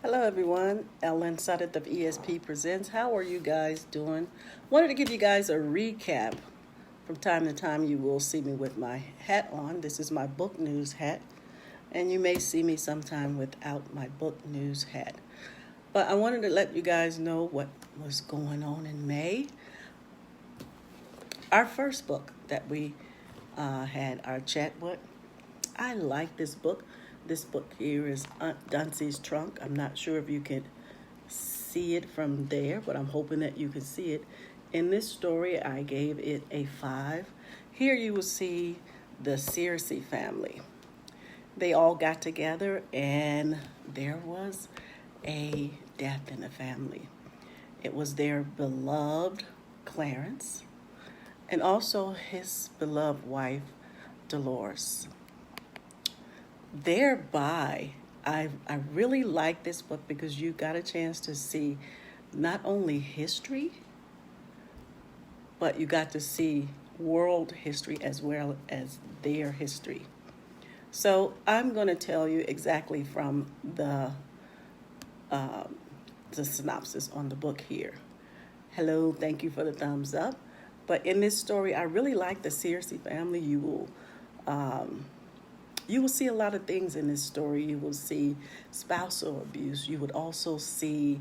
Hello, everyone. Ellen Suddeth of ESP Presents. How are you guys doing? Wanted to give you guys a recap. From time to time, you will see me with my hat on. This is my book news hat, and you may see me sometime without my book news hat. But I wanted to let you guys know what was going on in May. Our first book that we had our chat with. I like this book. This book here is Aunt Duncey's Trunk. I'm not sure if you can see it from there, but I'm hoping that you can see it. In this story, I gave it a 5. Here you will see the Searcy family. They all got together and there was a death in the family. It was their beloved Clarence and also his beloved wife, Dolores. Thereby, I really like this book because you got a chance to see not only history, but you got to see world history as well as their history. So I'm going to tell you exactly from uh, the synopsis on the book here. Hello, thank you for the thumbs up. But in this story, I really like the Searcy family. You will see a lot of things in this story. You will see spousal abuse. You would also see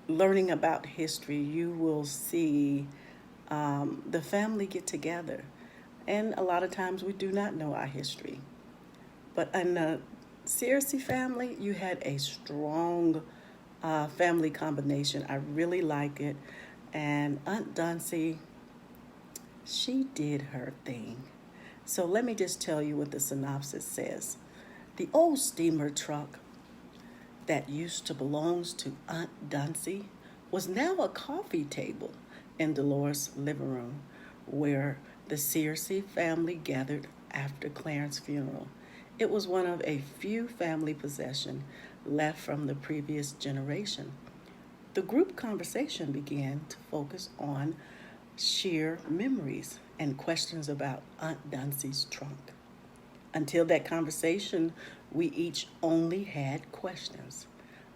learning about history. You will see the family get together. And a lot of times we do not know our history. But in the Searcy family, you had a strong family combination. I really like it. And Aunt Duncey, she did her thing. So let me just tell you what the synopsis says. The old steamer truck that used to belong to Aunt Duncey was now a coffee table in Dolores' living room where the Searcy family gathered after Clarence's funeral. It was one of a few family possessions left from the previous generation. The group conversation began to focus on sheer memories and questions about Aunt Duncey's trunk. Until that conversation, we each only had questions,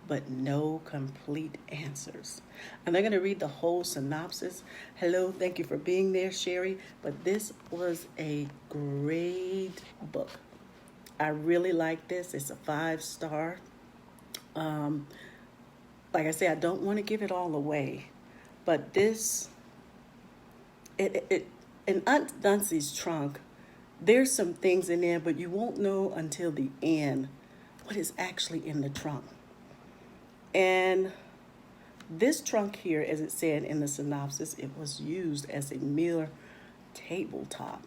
but no complete answers. I'm not going to read the whole synopsis. Hello, thank you for being there, Sherry. But this was a great book. I really like this. It's a 5-star. Um, like I say, I don't want to give it all away, but this, in Aunt Duncey's trunk, there's some things in there, but you won't know until the end what is actually in the trunk. And this trunk here, as it said in the synopsis, it was used as a mere tabletop.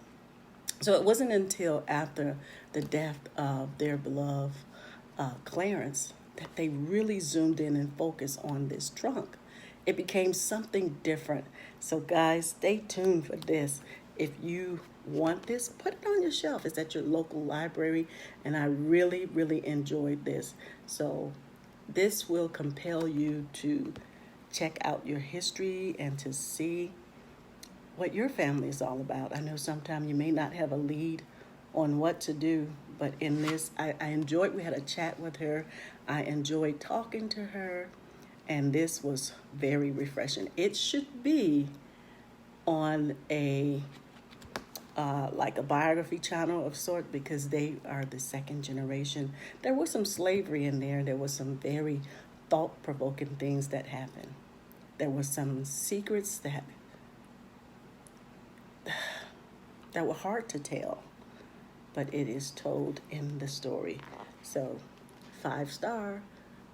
So it wasn't until after the death of their beloved Clarence that they really zoomed in and focused on this trunk. It became something different. So guys, stay tuned for this. If you want this, put it on your shelf. It's at your local library, and I really, really enjoyed this. So this will compel you to check out your history and to see what your family is all about. I know sometimes you may not have a lead on what to do, but in this, I enjoyed, we had a chat with her. I enjoyed talking to her, and this was very refreshing. It should be on a like a biography channel of sort because they are the second generation. There was some slavery in there. There was some very thought-provoking things that happened. There were some secrets that were hard to tell, but it is told in the story. So, 5-star,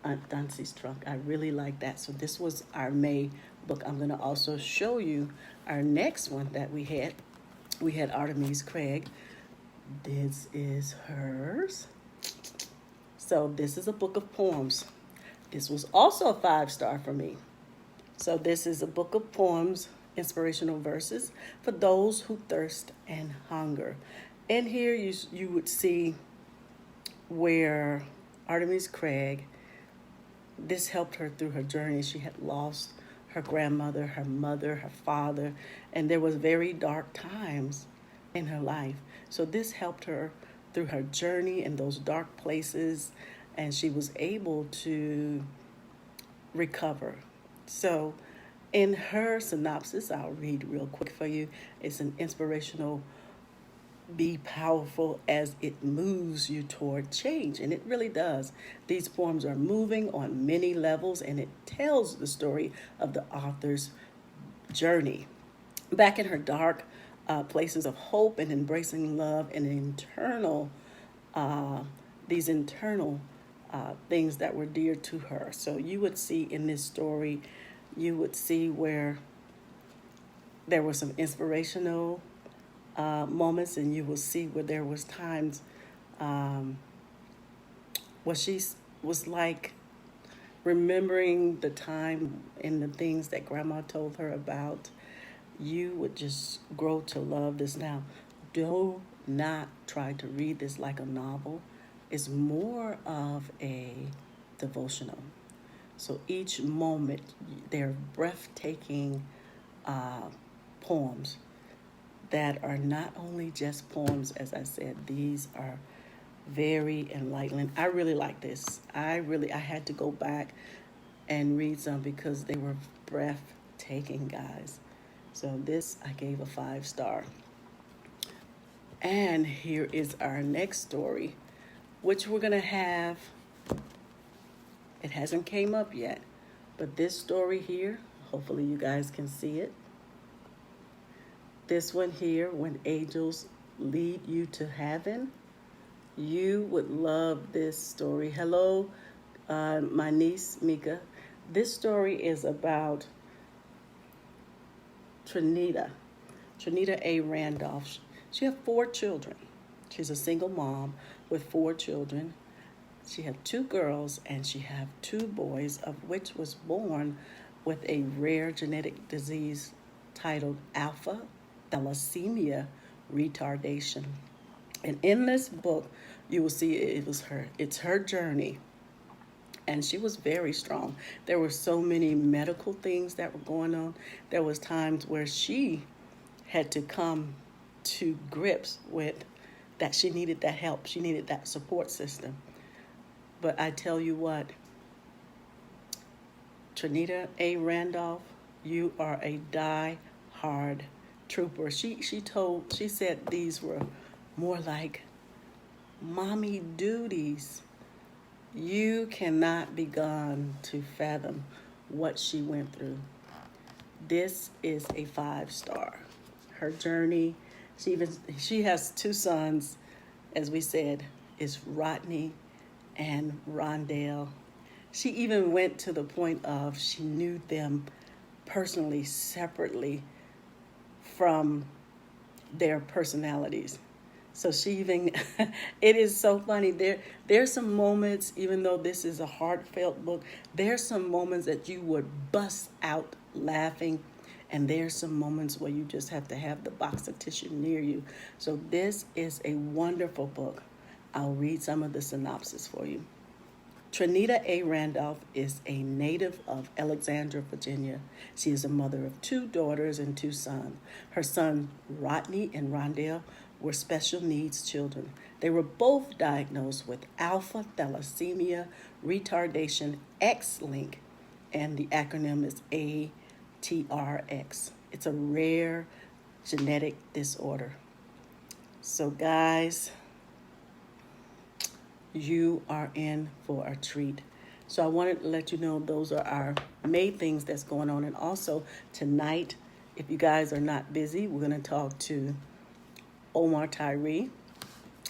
Aunt Duncey's Trunk. I really like that. So this was our May book. I'm going to also show you our next one that we had. We had Artemis Craig. This is hers. So this is a book of poems. This was also a 5-star for me. So this is a book of poems, inspirational verses for those who thirst and hunger. And here you would see where Artemis Craig, this helped her through her journey. She had lost her grandmother, her mother, her father, and there was very dark times in her life. So this helped her through her journey in those dark places and she was able to recover. So, in her synopsis, I'll read real quick for you. It's an inspirational, be powerful as it moves you toward change. And it really does. These poems are moving on many levels, and it tells the story of the author's journey. Back in her dark places of hope and embracing love and uh, these internal things that were dear to her. So you would see in this story, you would see where there were some inspirational moments, and you will see where there was times um, where she was like remembering the time and the things that grandma told her about. You would just grow to love this. Now, do not try to read this like a novel. It's more of a devotional. So each moment, they're breathtaking uh, poems that are not only just poems, as I said, these are very enlightening. I really like this. I had to go back and read some because they were breathtaking, guys. So this I gave a 5 star. And here is our next story, which we're gonna have. It hasn't came up yet, but this story here, hopefully you guys can see it. This one here, When Angels Lead You to Heaven. You would love this story. Hello, my niece, Mika. This story is about Trinita A. Randolph. She had 4 children. She's a single mom with 4 children. She had 2 girls and she had 2 boys, of which was born with a rare genetic disease titled alpha thalassemia retardation. And in this book, you will see it's her journey. And she was very strong. There were so many medical things that were going on. There was times where she had to come to grips with that she needed that help. She needed that support system. But I tell you what, Trinita A. Randolph, you are a die-hard trooper. She said these were more like mommy duties. You cannot begin to fathom what she went through. This is a 5-star. Her journey, she has 2 sons, as we said, is Rodney and Rondell. She even went to the point of she knew them personally, separately from their personalities. So she even, it is so funny. There's some moments, even though this is a heartfelt book, there's some moments that you would bust out laughing, and there's some moments where you just have to have the box of tissue near you. So this is a wonderful book. I'll read some of the synopsis for you. Trinita A. Randolph is a native of Alexandria, Virginia. She is a mother of 2 daughters and 2 sons. Her son, Rodney and Rondell, were special needs children. They were both diagnosed with alpha thalassemia retardation X-linked, and the acronym is ATRX. It's a rare genetic disorder. So guys, you are in for a treat. So I wanted to let you know those are our main things that's going on. And also tonight, if you guys are not busy, we're going to talk to Omar Tyree.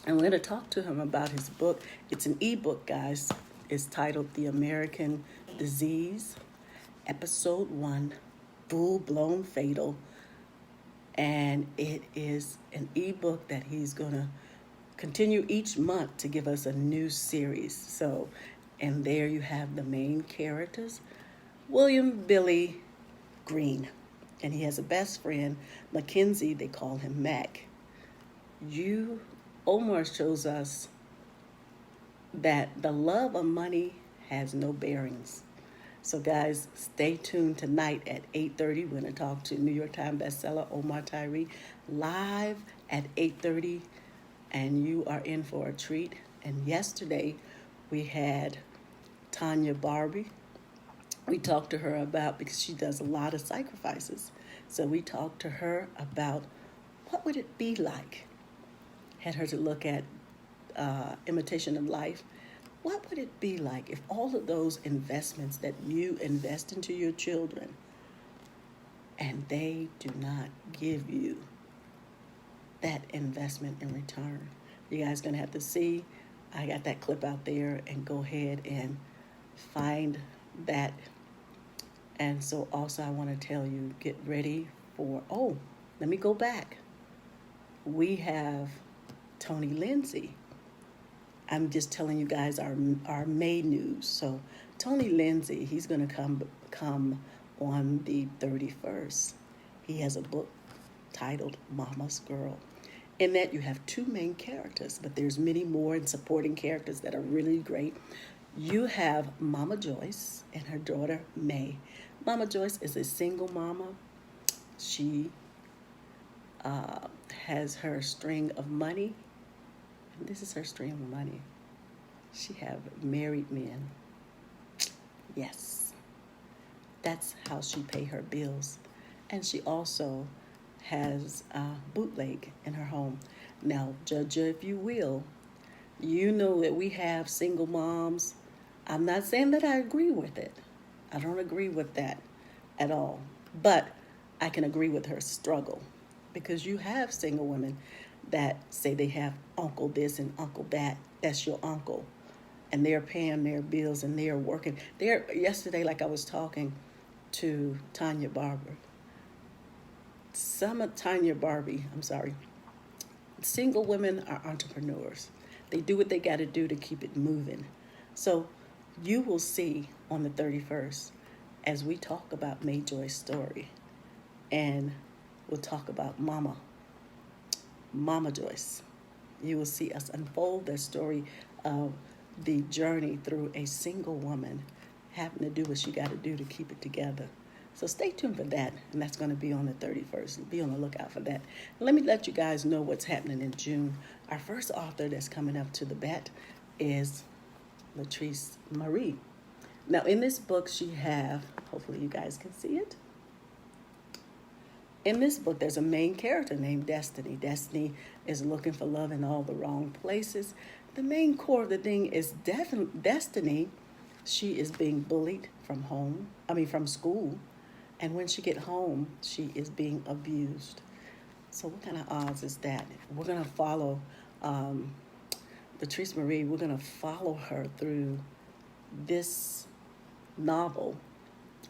And we're going to talk to him about his book. It's an ebook, guys. It's titled The American Disease, Episode 1, Full Blown Fatal. And it is an ebook that he's going to continue each month to give us a new series. So, and there you have the main characters, William Billy Green, and he has a best friend, Mackenzie. They call him Mac. Omar shows us that the love of money has no bearings. So guys, stay tuned tonight at 8:30. We're going to talk to New York Times bestseller Omar Tyree live at 8:30. And you are in for a treat. And yesterday, We had Tanya Barbie. We talked to her about, because she does a lot of sacrifices. So we talked to her about what would it be like. Had her to look at Imitation of Life. What would it be like if all of those investments that you invest into your children and they do not give you that investment in return? You guys gonna have to see. I got that clip out there, and go ahead and find that. And so also I want to tell you, get ready for, let me go back. We have Tony Lindsay. I'm just telling you guys our May news. So Tony Lindsay, he's going to come on the 31st. He has a book titled Mama's Girl. In that you have two main characters, but there's many more and supporting characters that are really great. You have Mama Joyce and her daughter May. Mama Joyce is a single mama. She has her string of money. And this is her stream of money. She have married men. Yes. That's how she pay her bills. And she also has a bootleg in her home. Now, judge her if you will. You know that we have single moms. I'm not saying that I agree with it. I don't agree with that at all. But I can agree with her struggle. Because you have single women that say they have uncle this and uncle that. That's your uncle. And they're paying their bills and they're working. Yesterday, like I was talking to Tanya Barbie. Single women are entrepreneurs. They do what they got to do to keep it moving. So you will see on the 31st as we talk about May Joy's story. And we'll talk about Mama Joyce. You will see us unfold the story of the journey through a single woman having to do what she got to do to keep it together. So stay tuned for that, and that's going to be on the 31st. Be on the lookout for that. Let me let you guys know what's happening in June. Our first author that's coming up to the bat is Latrice Marie. Now, in this book, hopefully you guys can see it. In this book, there's a main character named Destiny. Destiny is looking for love in all the wrong places. The main core of the thing is Destiny. She is being bullied from school. And when she get home, she is being abused. So what kind of odds is that? We're going to follow Latrice Marie. We're going to follow her through this novel.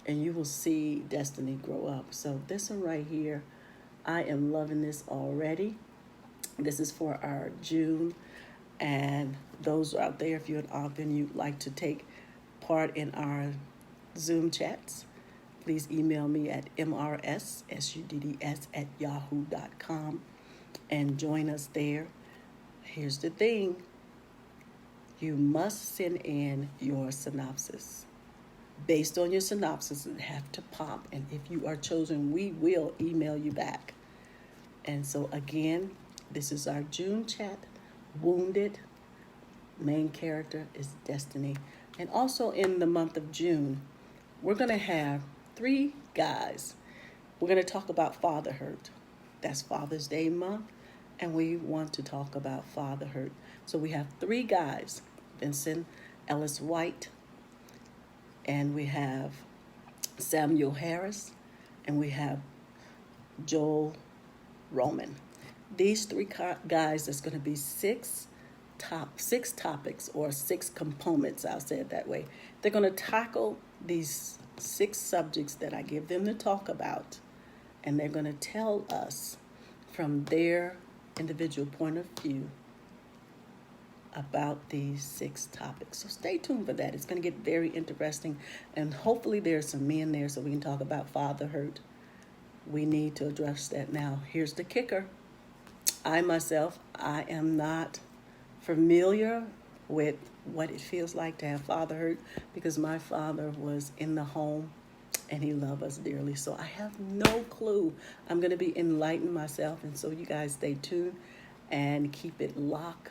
And you will see Destiny grow up. So this one right here, I am loving this already. This is for our June. And those out there, if you're an author and you'd like to take part in our Zoom chats, please email me at mrssudds@yahoo.com and join us there. Here's the thing. You must send in your synopsis. Based on your synopsis, it have to pop. And if you are chosen, we will email you back. And so again, this is our June chat. Wounded. Main character is Destiny. And also in the month of June, we're going to have 3 guys. We're going to talk about fatherhood. That's Father's Day month. And we want to talk about fatherhood. So we have 3 guys. Vincent Ellis White. And we have Samuel Harris. And we have Joel Roman. These 3 guys, there's going to be 6 topics or 6 components, I'll say it that way. They're going to tackle these 6 subjects that I give them to talk about, and they're going to tell us from their individual point of view about these 6 topics. So stay tuned for that. It's going to get very interesting, and hopefully there's some men there so we can talk about fatherhood. We need to address that now. Here's the kicker. I am not familiar with what it feels like to have fatherhood because my father was in the home and he loved us dearly. So I have no clue. I'm going to be enlightening myself. And so you guys stay tuned and keep it locked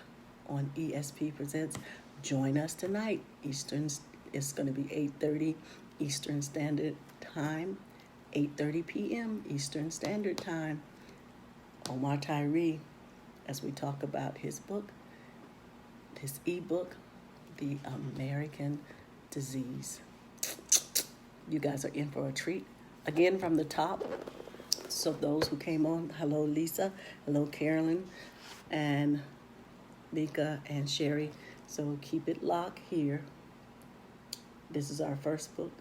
on ESP Presents join us tonight. It's going to be 8:30 Eastern Standard Time, 8:30 p.m. Eastern Standard Time. Omar Tyree, as we talk about his book, his ebook, The American Disease. You guys are in for a treat. Again, from the top. So those who came on, hello Lisa, hello Carolyn, and Mika and Sherry. So keep it locked here. This is our first book,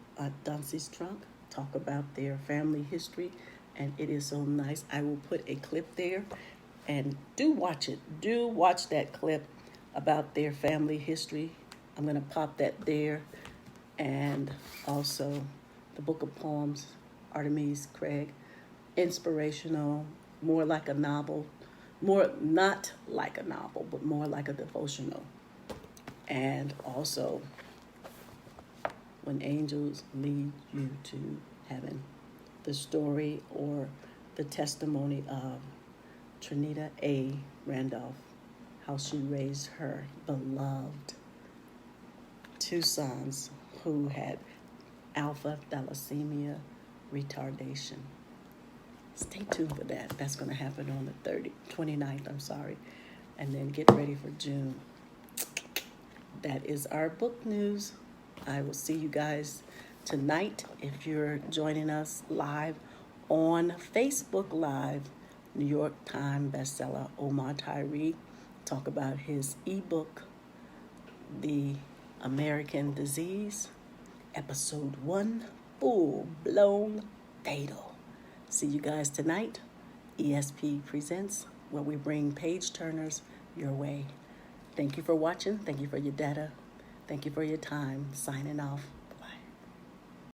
Duncy's Trunk. Talk about their family history, and it is so nice. I will put a clip there, and do watch it. Do watch that clip about their family history. I'm going to pop that there, and also the book of poems, Artemis Craig, inspirational, more like a novel, more not like a novel, but more like a devotional. And also, When Angels Lead You to Heaven, the story or the testimony of Trinita A. Randolph, how she raised her beloved two sons who had alpha thalassemia retardation. Stay tuned for that. That's going to happen on the 29th, and then get ready for June. That is our book news. I will see you guys tonight if you're joining us live on Facebook Live. New York Times bestseller Omar Tyree talk about his ebook, The American Disease, Episode 1, Full Blown Fatal. See you guys tonight. ESP Presents, where we bring page turners your way. Thank you for watching. Thank you for your data. Thank you for your time. Signing off.